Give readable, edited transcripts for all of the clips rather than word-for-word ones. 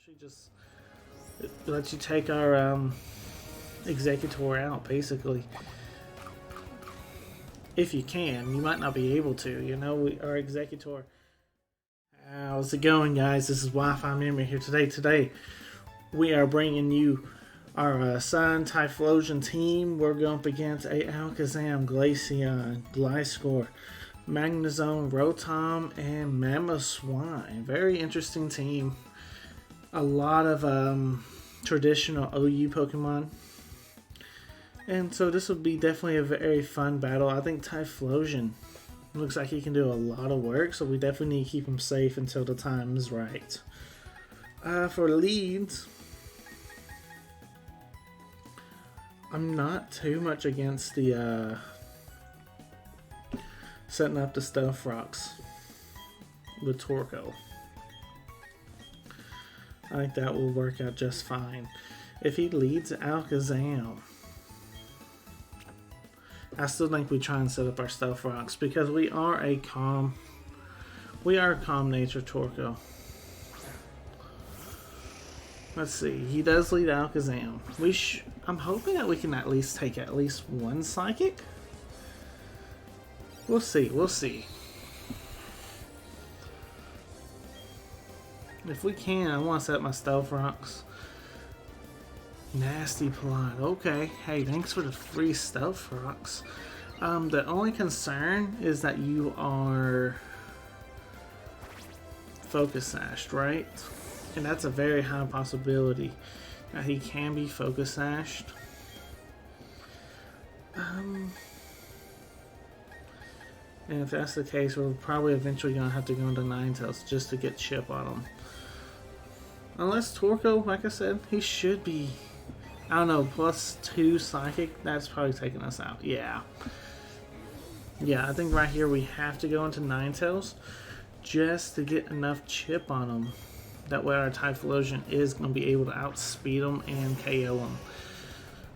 Actually, just it lets you take our Exeggutor out, basically. If you can, you might not be able to. You know, our Exeggutor. How's it going, guys? This is Wi-Fi Memory here today. Today, we are bringing you our Sun Typhlosion team. We're going up against a Alakazam, Glaceon, Gliscor, Magnezone, Rotom, and Mamoswine. Very interesting team. A lot of traditional OU Pokemon. And so this will be definitely a very fun battle. I think Typhlosion looks like he can do a lot of work, so we definitely need to keep him safe until the time is right. For leads, I'm not too much against the setting up the Stealth Rocks with Torkoal. I think that will work out just fine. If he leads Alakazam, I still think we try and set up our Stealth Rocks because we are a calm nature Torkoal. Let's see. He does lead Alakazam. I'm hoping that we can at least take at least one Psychic. We'll see. We'll see. If we can, I want to set my Stealth Rocks. Nasty Plot. Okay. Hey, thanks for the free Stealth Rocks. The only concern is that you are Focus Sashed, right? And that's a very high possibility that he can be Focus Sashed. And if that's the case, we're probably eventually going to have to go into Ninetales just to get chip on him. Unless Torkoal, like I said, he should be, I don't know, +2 Psychic. That's probably taking us out. Yeah. Yeah, I think right here we have to go into Ninetales just to get enough chip on him. That way our Typhlosion is going to be able to outspeed him and KO him.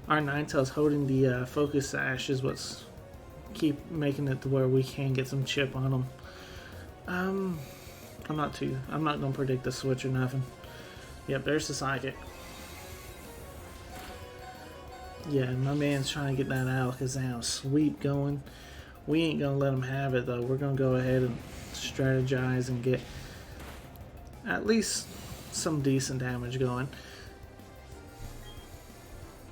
Our Ninetales holding the Focus Sash is what's keep making it to where we can get some chip on him. I'm not going to predict the switch or nothing. Yep, there's the Psychic. Yeah, my man's trying to get that Alakazam sweep going. We ain't going to let him have it, though. We're going to go ahead and strategize and get at least some decent damage going.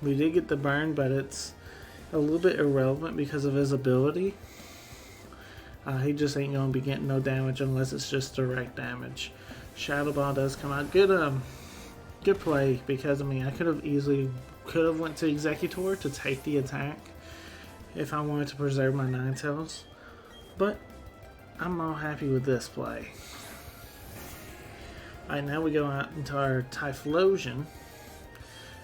We did get the burn, but it's a little bit irrelevant because of his ability. He just ain't going to be getting no damage unless it's just direct damage. Shadow Ball does come out. Good play, because I mean I could have went to Exeggutor to take the attack if I wanted to preserve my Ninetales, but I'm all happy with this play. Alright, now we go out into our Typhlosion.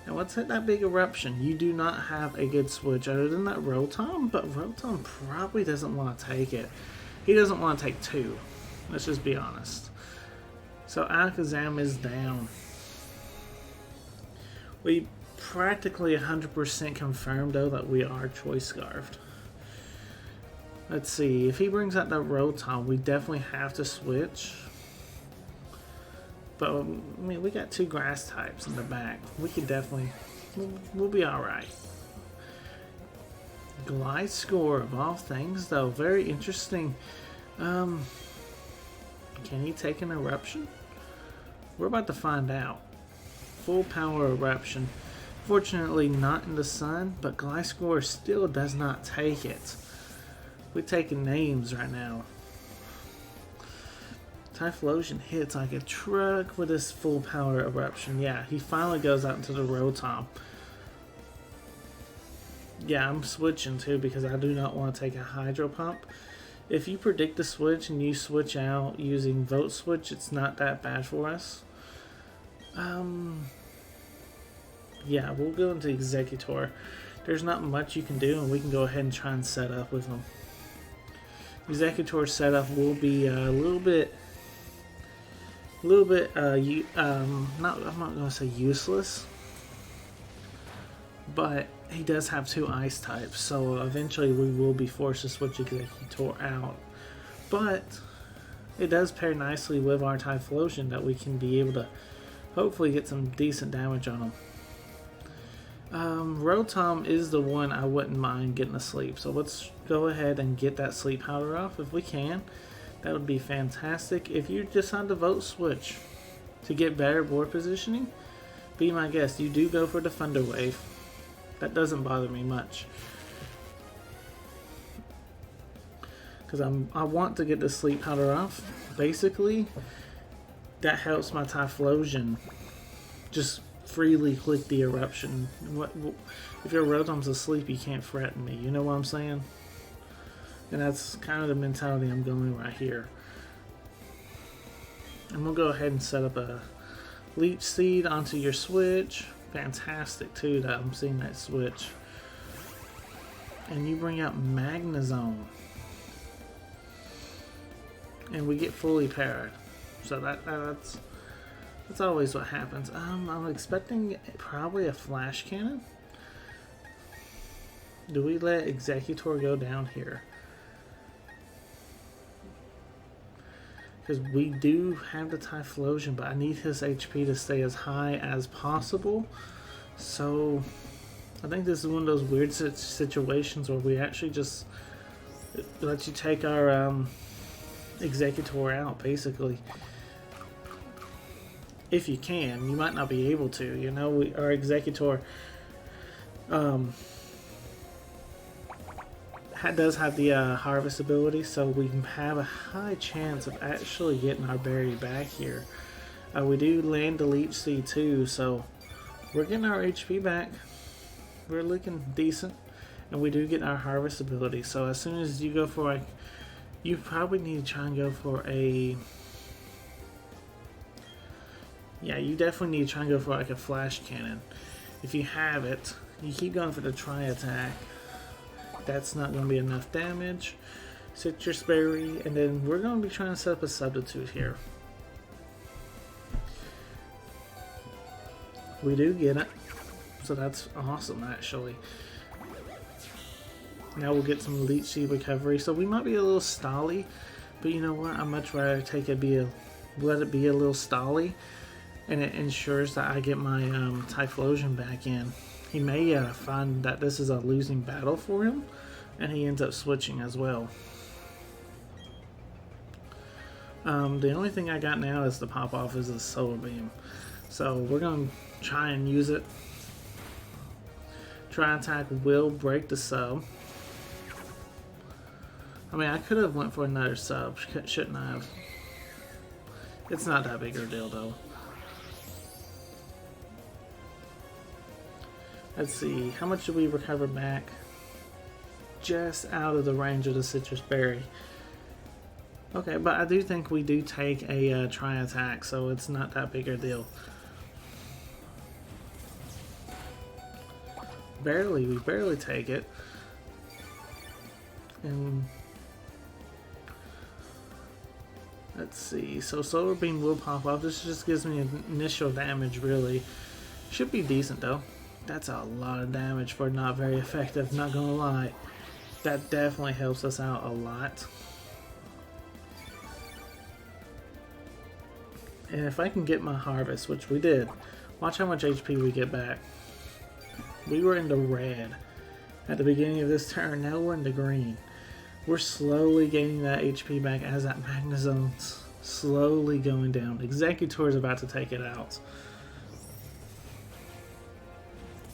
And let's hit that big Eruption. You do not have a good switch other than that Rotom, but Rotom probably doesn't want to take it. He doesn't want to take two. Let's just be honest. So Alakazam is down. We practically 100% confirmed, though, that we are Choice Scarfed. Let's see. If he brings out that Rotom, we definitely have to switch. But, I mean, we got two grass types in the back. We can definitely... We'll be alright. Gliscor, of all things, though. Very interesting. Can he take an Eruption? We're about to find out. Full power Eruption. Fortunately, not in the sun, but Gliscor still does not take it. We're taking names right now. Typhlosion hits like a truck with his full power Eruption. Yeah, he finally goes out into the Rotom. Yeah, I'm switching too because I do not want to take a Hydro Pump. If you predict the switch and you switch out using Vote Switch, it's not that bad for us. Yeah, we'll go into Exeggutor. There's not much you can do, and we can go ahead and try and set up with him. Exeggutor setup will be a little bit, I'm not going to say useless, but he does have two ice types, so eventually we will be forced to switch Exeggutor out. But it does pair nicely with our Typhlosion that we can be able to hopefully get some decent damage on him. Rotom is the one I wouldn't mind getting asleep. So let's go ahead and get that sleep powder off if we can. That would be fantastic. If you decide to vote switch to get better board positioning, be my guest. You do go for the Thunder Wave. That doesn't bother me much. Because I want to get the sleep powder off. Basically, that helps my Typhlosion just freely click the Eruption. If your Rotom's asleep, you can't threaten me. You know what I'm saying? And that's kind of the mentality I'm going right here. And we'll go ahead and set up a Leech Seed onto your switch. Fantastic too that I'm seeing that switch. And you bring out Magnezone. And we get fully paired. So that's always what happens. I'm expecting probably a Flash Cannon. Do we let Exeggutor go down here? Because we do have the Typhlosion, but I need his HP to stay as high as possible. So I think this is one of those weird situations where we actually just let you take our Exeggutor out, basically. If you can. You might not be able to. You know, our Exeggutor does have the harvest ability, so we have a high chance of actually getting our berry back here. We do land the Leech Seed too, so we're getting our HP back. We're looking decent, and we do get our harvest ability. So as soon as you go for you probably need to try and go for a... Yeah, you definitely need to try and go for like a Flash Cannon. If you have it, you keep going for the Tri-Attack. That's not going to be enough damage. Sitrus Berry, and then we're going to be trying to set up a substitute here. We do get it, so that's awesome actually. Now we'll get some Leech Seed recovery, so we might be a little stally, but you know what? I'd much rather take it let it be a little stally, and it ensures that I get my Typhlosion back in. He may find that this is a losing battle for him, and he ends up switching as well. The only thing I got now is the pop off is the Solar Beam. So we're going to try and use it. Tri-Attack will break the sub. I mean, I could have went for another sub, shouldn't I have? It's not that big of a deal though. Let's see, how much do we recover back? Just out of the range of the Sitrus Berry. Okay, but I do think we do take a Tri-Attack, so it's not that big a deal. We barely take it. And let's see, so Solar Beam will pop off. This just gives me initial damage, really. Should be decent though. That's a lot of damage for not very effective, not gonna lie. That definitely helps us out a lot. And if I can get my harvest, which we did, watch how much HP we get back. We were in the red at the beginning of this turn, now we're in the green. We're slowly gaining that HP back as that Magnezone's slowly going down. Exeggutor is about to take it out.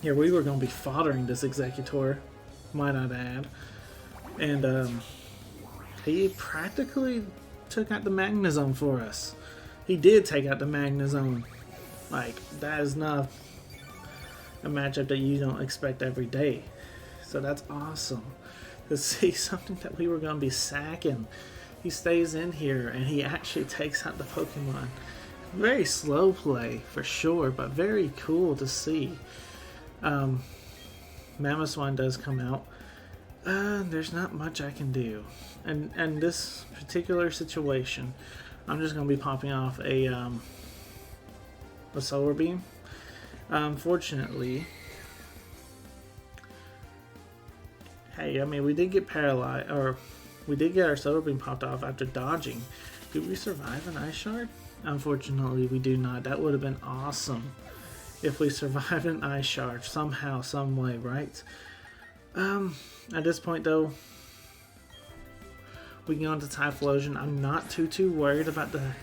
Here we were going to be foddering this Exeggutor, might I add. And he practically took out the Magnezone for us. He did take out the Magnezone. Like, that is not a matchup that you don't expect every day. So that's awesome to see something that we were going to be sacking. He stays in here and he actually takes out the Pokemon. Very slow play for sure, but very cool to see. Mamoswine does come out. There's not much I can do. And this particular situation, I'm just going to be popping off a Solar Beam. Unfortunately, hey, I mean, we did get paralyzed, or we did get our Solar Beam popped off after dodging. Did we survive an Ice Shard? Unfortunately, we do not. That would have been awesome if we survived an Ice Shard somehow, some way, right? At this point, though, we can go into Typhlosion. I'm not too worried about the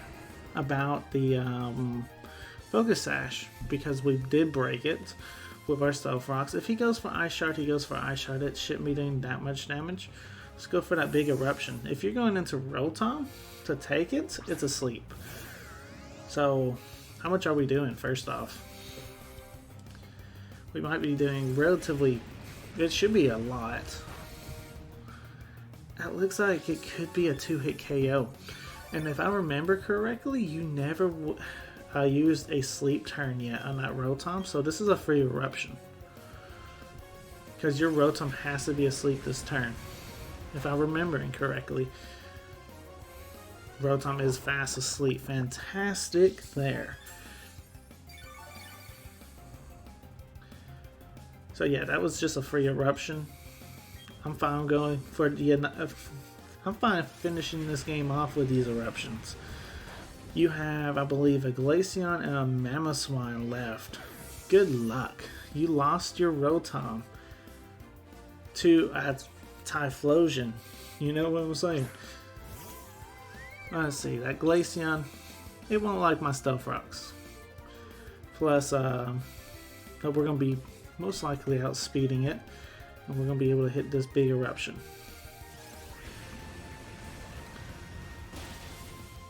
Focus Sash because we did break it with our Stealth Rocks. If he goes for Ice Shard, he goes for Ice Shard. It shouldn't be doing that much damage. Let's go for that big Eruption. If you're going into Rotom to take it, it's asleep. So, how much are we doing first off? We might be doing relatively... It should be a lot. It looks like it could be a 2-hit KO. And if I remember correctly, you never used a sleep turn yet on that Rotom, so this is a free Eruption. Because your Rotom has to be asleep this turn. If I'm remembering correctly. Rotom is fast asleep. Fantastic there. So yeah, that was just a free Eruption. I'm fine going for I'm fine finishing this game off with these Eruptions. You have, I believe, a Glaceon and a Mamoswine left. Good luck. You lost your Rotom to a Typhlosion. You know what I'm saying? Let's see, that Glaceon, it won't like my Stealth Rocks. Plus, we're going to be most likely outspeeding it, and we're going to be able to hit this big Eruption.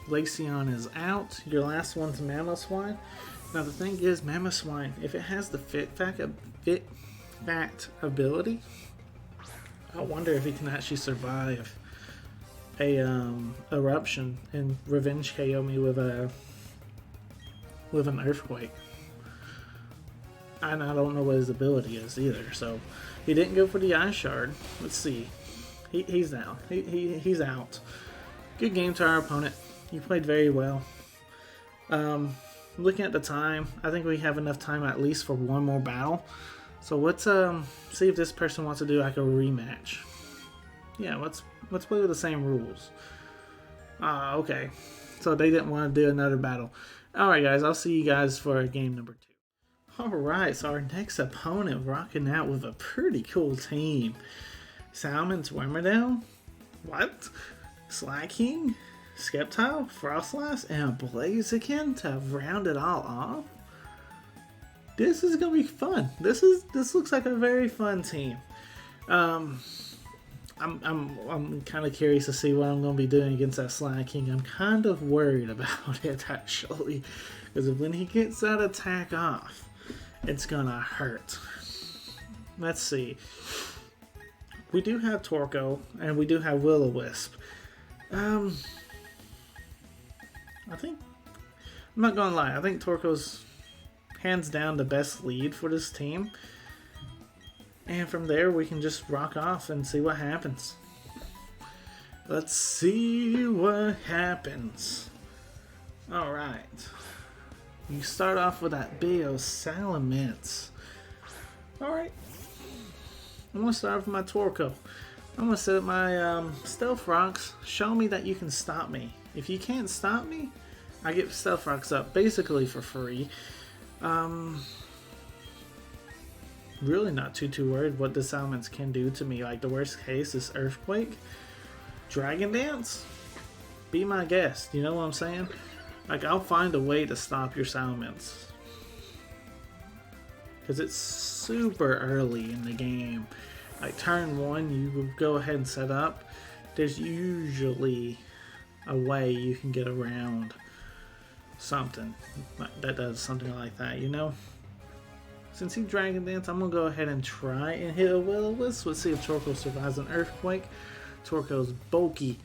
Glaceon is out. Your last one's Mamoswine. Now the thing is, Mamoswine, if it has the Fit Fact ability, I wonder if it can actually survive a Eruption and revenge KO me with an Earthquake. And I don't know what his ability is either. So he didn't go for the Ice Shard. Let's see. He's down. He's out. Good game to our opponent. You played very well. Looking at the time, I think we have enough time at least for one more battle. So let's see if this person wants to do like a rematch. Yeah, let's play with the same rules. Okay. So they didn't want to do another battle. Alright guys, I'll see you guys for game number 2. Alright, so our next opponent rocking out with a pretty cool team. Salmon's Wormadale? What? Slaking? Sceptile, Frostlass, and a Blaziken to round it all off? This is gonna be fun. This looks like a very fun team. I'm kind of curious to see what I'm gonna be doing against that Slaking. I'm kind of worried about it actually, because when he gets that attack off, it's gonna hurt. Let's see. We do have Torkoal and we do have Will-O-Wisp. I think, I'm not gonna lie, I think Torkoal's hands down the best lead for this team. And from there we can just rock off and see what happens. Let's see what happens. Alright. You start off with that big old Salamence. Alright. I'm gonna start with my Torkoal. I'm gonna set up my Stealth Rocks. Show me that you can stop me. If you can't stop me, I get Stealth Rocks up basically for free. Really not too worried what this Salamence can do to me. Like the worst case is Earthquake. Dragon Dance? Be my guest, you know what I'm saying? Like I'll find a way to stop your Salamence. Because it's super early in the game. Like turn 1, you go ahead and set up. There's usually a way you can get around something that does something like that, you know? Since he Dragon Dance, I'm gonna go ahead and try and hit a Will-O-Wisp. Let's see if Torkoal survives an Earthquake. Torkoal's bulky.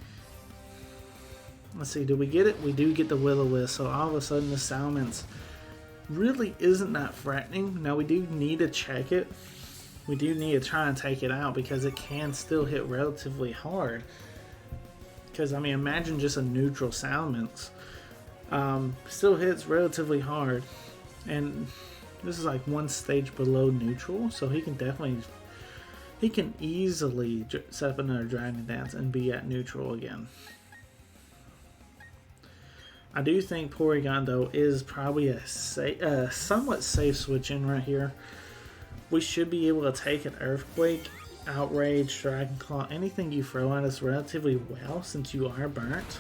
Let's see, do we get it? We do get the Will-O-Wisp, so all of a sudden the Salamence really isn't that threatening. Now we do need to check it. We do need to try and take it out because it can still hit relatively hard. Because, I mean, imagine just a neutral Salamence. Still hits relatively hard. And this is like one stage below neutral. So he can definitely... He can easily set up another Dragon Dance and be at neutral again. I do think Porygon, though, is probably a somewhat safe switch in right here. We should be able to take an Earthquake, Outrage, Dragon Claw, anything you throw at us relatively well since you are burnt.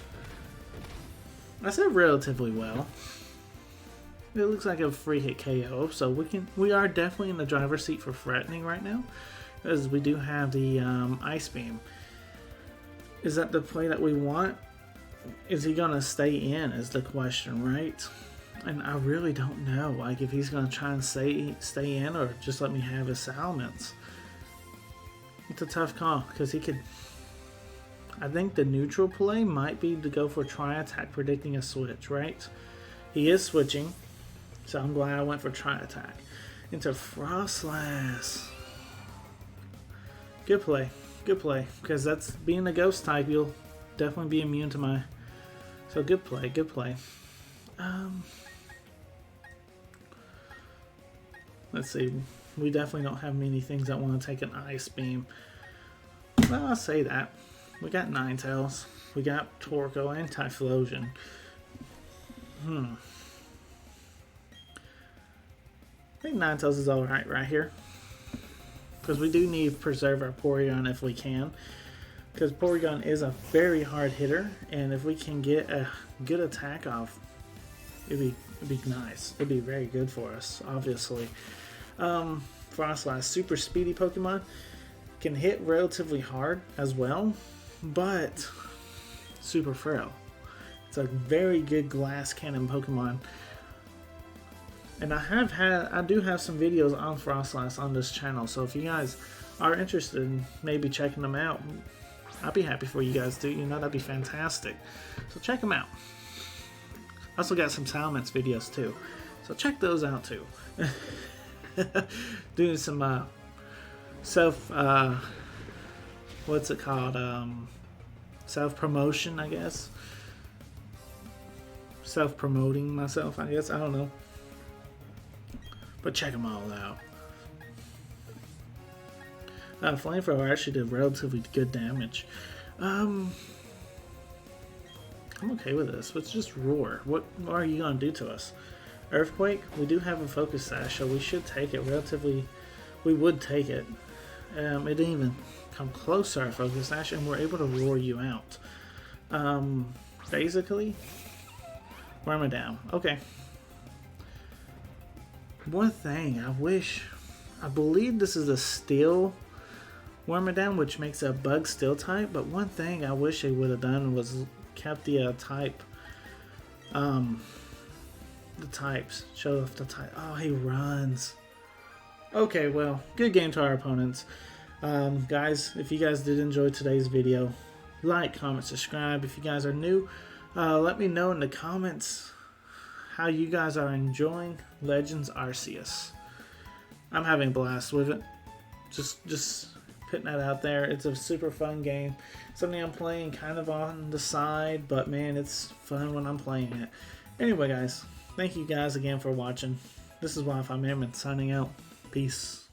I said relatively well. It looks like a free hit KO, so we are definitely in the driver's seat for threatening right now, as we do have the Ice Beam. Is that the play that we want? Is he gonna stay in is the question, right? And I really don't know, like, if he's gonna try and stay in or just let me have his Salamence. It's a tough call, because he could... I think the neutral play might be to go for Tri-Attack, predicting a switch, right? He is switching, so I'm glad I went for Tri-Attack. Into Frostlass. Good play, because that's being a ghost type, you'll definitely be immune to my... So good play, good play. Let's see, we definitely don't have many things that want to take an Ice Beam. Well, I'll say that. We got Ninetales, we got Torkoal, and Typhlosion. I think Ninetales is alright right here. Because we do need to preserve our Porygon if we can. Because Porygon is a very hard hitter, and if we can get a good attack off, it'd be nice. It'd be very good for us, obviously. Frostlass, super speedy Pokemon, can hit relatively hard as well, but super frail. It's a very good glass cannon Pokemon. And I do have some videos on Frostlass on this channel, so if you guys are interested in maybe checking them out, I'd be happy for you guys to. You know, that'd be fantastic. So check them out. I also got some Salamence videos too, so check those out too. Doing some what's it called? Self-promotion, I guess. Self-promoting myself, I guess. I don't know. But check them all out. Flamethrower actually did relatively good damage. I'm okay with this. Let's just roar. What are you going to do to us? Earthquake? We do have a Focus Sash, so we should take it relatively... We would take it. It didn't even come close to our Focus Sash, and we're able to roar you out. Basically, Wormadam. Okay. One thing, I believe this is a Steel Wormadam, which makes a Bug Steel type, but one thing I wish they would have done was kept the type, the types, show off the type. Oh, he runs. Okay, well, good game to our opponents. Guys, if you guys did enjoy today's video, like, comment, subscribe. If you guys are new, let me know in the comments how you guys are enjoying Legends Arceus. I'm having a blast with it. Just putting that out there. It's a super fun game. Something I'm playing kind of on the side, but man, it's fun when I'm playing it. Anyway, guys, thank you guys again for watching. This is Wi-Fi Man signing out. Peace.